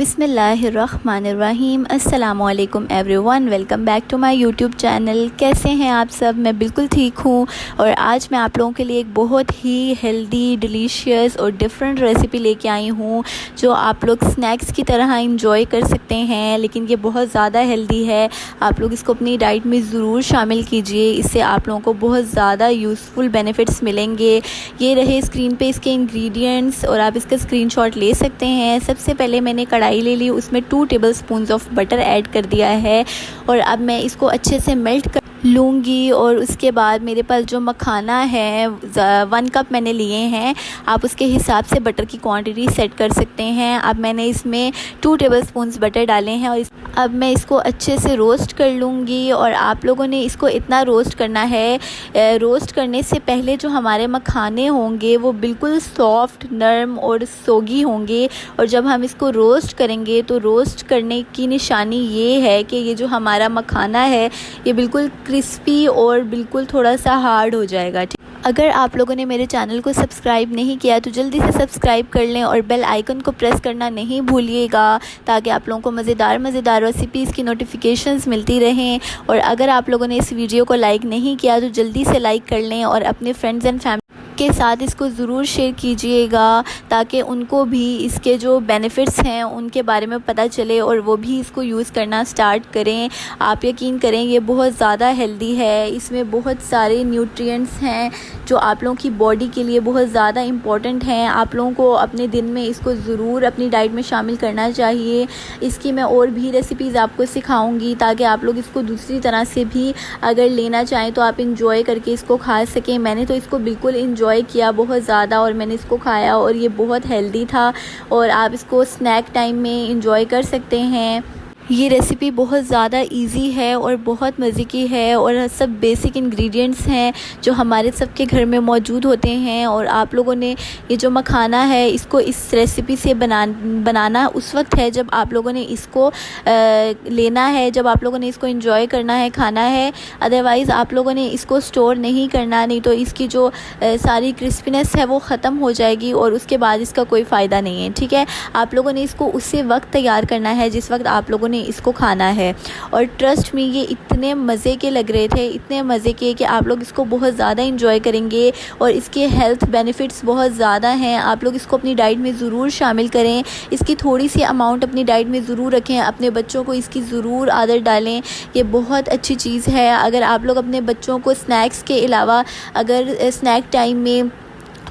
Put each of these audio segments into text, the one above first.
बिस्मिल्लाहिर्रहमानिर्रहीम। अस्सलामुअलैकुम everyone, welcome back to my YouTube channel. कैसे हैं आप सब? मैं बिल्कुल ठीक हूँ और आज मैं आप लोगों के लिए एक बहुत ही हेल्दी, डिलीशियस और डिफरेंट रेसिपी लेके आई हूँ जो आप लोग स्नैक्स की तरह इंजॉय कर सकते हैं, लेकिन ये बहुत ज़्यादा हेल्दी है। आप लोग इसको अपनी डाइट में ज़रूर शामिल कीजिए, इससे आप लोगों को बहुत ज़्यादा यूज़फुल बेनिफिट्स मिलेंगे। ये रहे स्क्रीन पे इसके इंग्रेडिएंट्स और आप इसका स्क्रीनशॉट ले सकते हैं। सबसे पहले मैंने कढ़ाई ले ली, उसमें 2 टेबलस्पून ऑफ बटर ऐड कर दिया है और अब मैं इसको अच्छे से मेल्ट कर लूँगी। और उसके बाद मेरे पास जो मखाना है 1 कप मैंने लिए हैं, आप उसके हिसाब से बटर की क्वांटिटी सेट कर सकते हैं। अब मैंने इसमें 2 टेबलस्पून बटर डाले हैं और अब मैं इसको अच्छे से रोस्ट कर लूँगी। और आप लोगों ने इसको इतना रोस्ट करना है, रोस्ट करने से पहले जो हमारे मखाने होंगे वो बिल्कुल सॉफ्ट, नरम और सोगी होंगे। और जब हम इसको रोस्ट करेंगे तो रोस्ट करने की निशानी ये है कि ये जो हमारा मखाना है ये बिल्कुल क्रिस्पी और बिल्कुल थोड़ा सा हार्ड हो जाएगा। अगर आप लोगों ने मेरे चैनल को सब्सक्राइब नहीं किया तो जल्दी से सब्सक्राइब कर लें और बेल आइकन को प्रेस करना नहीं भूलिएगा, ताकि आप लोगों को मज़ेदार रेसिपीज़ की नोटिफिकेशंस मिलती रहें। और अगर आप लोगों ने इस वीडियो को लाइक नहीं किया तो जल्दी से लाइक कर लें और अपने फ्रेंड्स एंड फैमिली के साथ इसको ज़रूर शेयर कीजिएगा, ताकि उनको भी इसके जो बेनिफिट्स हैं उनके बारे में पता चले और वो भी इसको यूज़ करना स्टार्ट करें। आप यकीन करें ये बहुत ज़्यादा हेल्दी है, इसमें बहुत सारे न्यूट्रिएंट्स हैं जो आप लोगों की बॉडी के लिए बहुत ज़्यादा इम्पॉर्टेंट हैं। आप लोगों को अपने दिन में इसको ज़रूर अपनी डाइट में शामिल करना चाहिए। इसकी मैं और भी रेसिपीज़ आपको सिखाऊंगी, ताकि आप लोग इसको दूसरी तरह से भी अगर लेना चाहें तो आप इंजॉय करके इसको खा सकें। मैंने तो इसको बिल्कुल इंजॉय किया बहुत ज़्यादा और मैंने इसको खाया और ये बहुत हेल्दी था और आप इसको स्नैक टाइम में इंजॉय कर सकते हैं। ये रेसिपी बहुत ज़्यादा इजी है और बहुत मज़े की है और सब बेसिक इंग्रेडिएंट्स हैं जो हमारे सबके घर में मौजूद होते हैं। और आप लोगों ने ये जो मखाना है इसको इस रेसिपी से बनाना उस वक्त है जब आप लोगों ने इसको लेना है, जब आप लोगों ने इसको एंजॉय करना है, खाना है। अदरवाइज़ आप लोगों ने इसको स्टोर नहीं करना, नहीं तो इसकी जो सारी क्रिस्पीनेस है वो ख़त्म हो जाएगी और उसके बाद इसका कोई फ़ायदा नहीं है। ठीक है, आप लोगों ने इसको उसी वक्त तैयार करना है जिस वक्त आप लोगों ने इसको खाना है। और ट्रस्ट में ये इतने मज़े के लग रहे थे, इतने मज़े के कि आप लोग इसको बहुत ज़्यादा इंजॉय करेंगे और इसके हेल्थ बेनिफिट्स बहुत ज़्यादा हैं। आप लोग इसको अपनी डाइट में ज़रूर शामिल करें, इसकी थोड़ी सी अमाउंट अपनी डाइट में ज़रूर रखें, अपने बच्चों को इसकी ज़रूर आदत डालें। ये बहुत अच्छी चीज़ है। अगर आप लोग अपने बच्चों को स्नैक्स के अलावा, अगर स्नैक टाइम में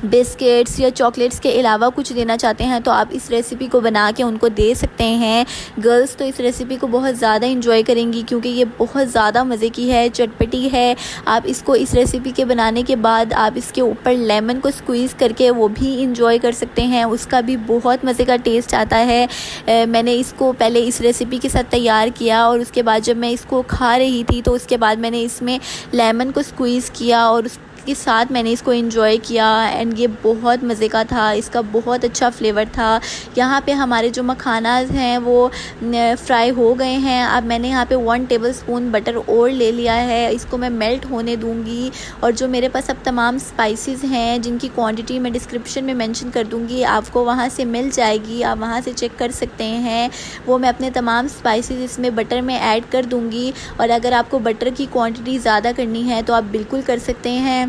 बिस्किट्स या चॉकलेट्स के अलावा कुछ देना चाहते हैं तो आप इस रेसिपी को बना के उनको दे सकते हैं। गर्ल्स तो इस रेसिपी को बहुत ज़्यादा इंजॉय करेंगी क्योंकि ये बहुत ज़्यादा मज़े की है, चटपटी है। आप इसको इस रेसिपी के बनाने के बाद आप इसके ऊपर लेमन को स्क्वीज़ करके वो भी इंजॉय कर सकते हैं, उसका भी बहुत मज़े का टेस्ट आता है। मैंने इसको पहले इस रेसिपी के साथ तैयार किया और उसके बाद जब मैं इसको खा रही थी तो उसके बाद मैंने इसमें लेमन को स्क्वीज़ किया और के साथ मैंने इसको एंजॉय किया एंड ये बहुत मज़े का था, इसका बहुत अच्छा फ्लेवर था। यहाँ पे हमारे जो मखानाज हैं वो फ्राई हो गए हैं। अब मैंने यहाँ पे 1 टेबलस्पून बटर और ले लिया है, इसको मैं मेल्ट होने दूँगी। और जो मेरे पास अब तमाम स्पाइसेस हैं जिनकी क्वांटिटी मैं डिस्क्रिप्शन में मेंशन कर दूँगी, आपको वहाँ से मिल जाएगी, आप वहाँ से चेक कर सकते हैं। वो मैं अपने तमाम स्पाइसेस इसमें बटर में ऐड कर दूँगी। और अगर आपको बटर की क्वांटिटी ज़्यादा करनी है तो आप बिल्कुल कर सकते हैं।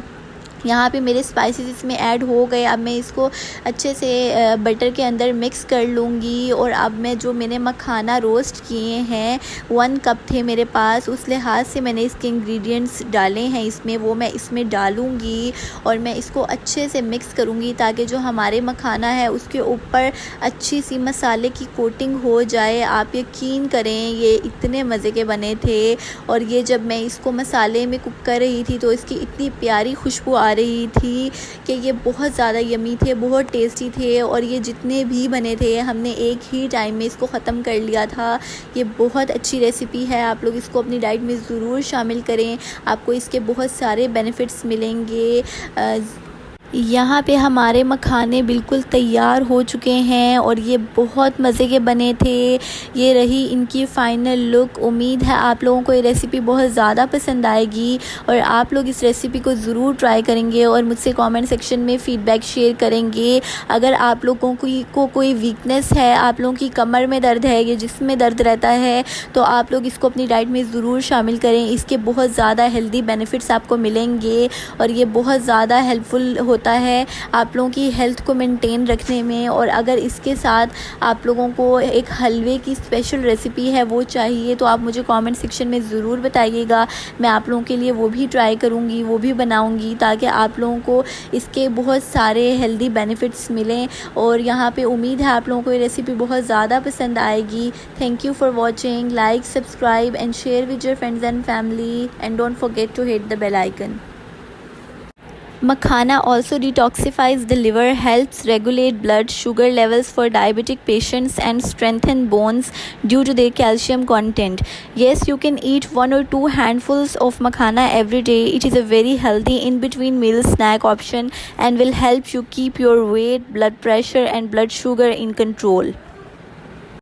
यहाँ पे मेरे स्पाइसेस इसमें ऐड हो गए। अब मैं इसको अच्छे से बटर के अंदर मिक्स कर लूँगी। और अब मैं जो मैंने मखाना रोस्ट किए हैं 1 कप थे मेरे पास, उस लिहाज से मैंने इसके इंग्रेडिएंट्स डाले हैं इसमें, वो मैं इसमें डालूँगी और मैं इसको अच्छे से मिक्स करूँगी ताकि जो हमारे मखाना है उसके ऊपर अच्छी सी मसाले की कोटिंग हो जाए। आप यकीन करें ये इतने मज़े के बने थे। और ये जब मैं इसको मसाले में कुक कर रही थी तो इसकी इतनी प्यारी खुशबू आ रही थी कि ये बहुत ज़्यादा यमी थे, बहुत टेस्टी थे। और ये जितने भी बने थे हमने एक ही टाइम में इसको ख़त्म कर लिया था। ये बहुत अच्छी रेसिपी है, आप लोग इसको अपनी डाइट में ज़रूर शामिल करें, आपको इसके बहुत सारे बेनिफिट्स मिलेंगे। यहाँ पे हमारे मखाने बिल्कुल तैयार हो चुके हैं और ये बहुत मज़े के बने थे। ये रही इनकी फ़ाइनल लुक। उम्मीद है आप लोगों को ये रेसिपी बहुत ज़्यादा पसंद आएगी और आप लोग इस रेसिपी को ज़रूर ट्राई करेंगे और मुझसे कमेंट सेक्शन में फ़ीडबैक शेयर करेंगे। अगर आप लोगों को कोई वीकनेस है, आप लोगों की कमर में दर्द है या जिस्म में दर्द रहता है, तो आप लोग इसको अपनी डाइट में ज़रूर शामिल करें। इसके बहुत ज़्यादा हेल्दी बेनिफिट्स आपको मिलेंगे और ये बहुत ज़्यादा हेल्पफुल होता है आप लोगों की हेल्थ को मेंटेन रखने में। और अगर इसके साथ आप लोगों को एक हलवे की स्पेशल रेसिपी है वो चाहिए तो आप मुझे कमेंट सेक्शन में ज़रूर बताइएगा। मैं आप लोगों के लिए वो भी ट्राई करूँगी, वो भी बनाऊँगी, ताकि आप लोगों को इसके बहुत सारे हेल्दी बेनिफिट्स मिलें। और यहाँ पे उम्मीद है आप लोगों को ये रेसिपी बहुत ज़्यादा पसंद आएगी। Thank you for watching. Like, subscribe and share with your friends and family and don't forget to hit the bell icon. Makhana also detoxifies the liver, helps regulate blood sugar levels for diabetic patients and strengthen bones due to their calcium content. Yes, you can eat 1 or 2 handfuls of makhana every day. It is a very healthy in between meal snack option and will help you keep your weight, blood pressure and blood sugar in control.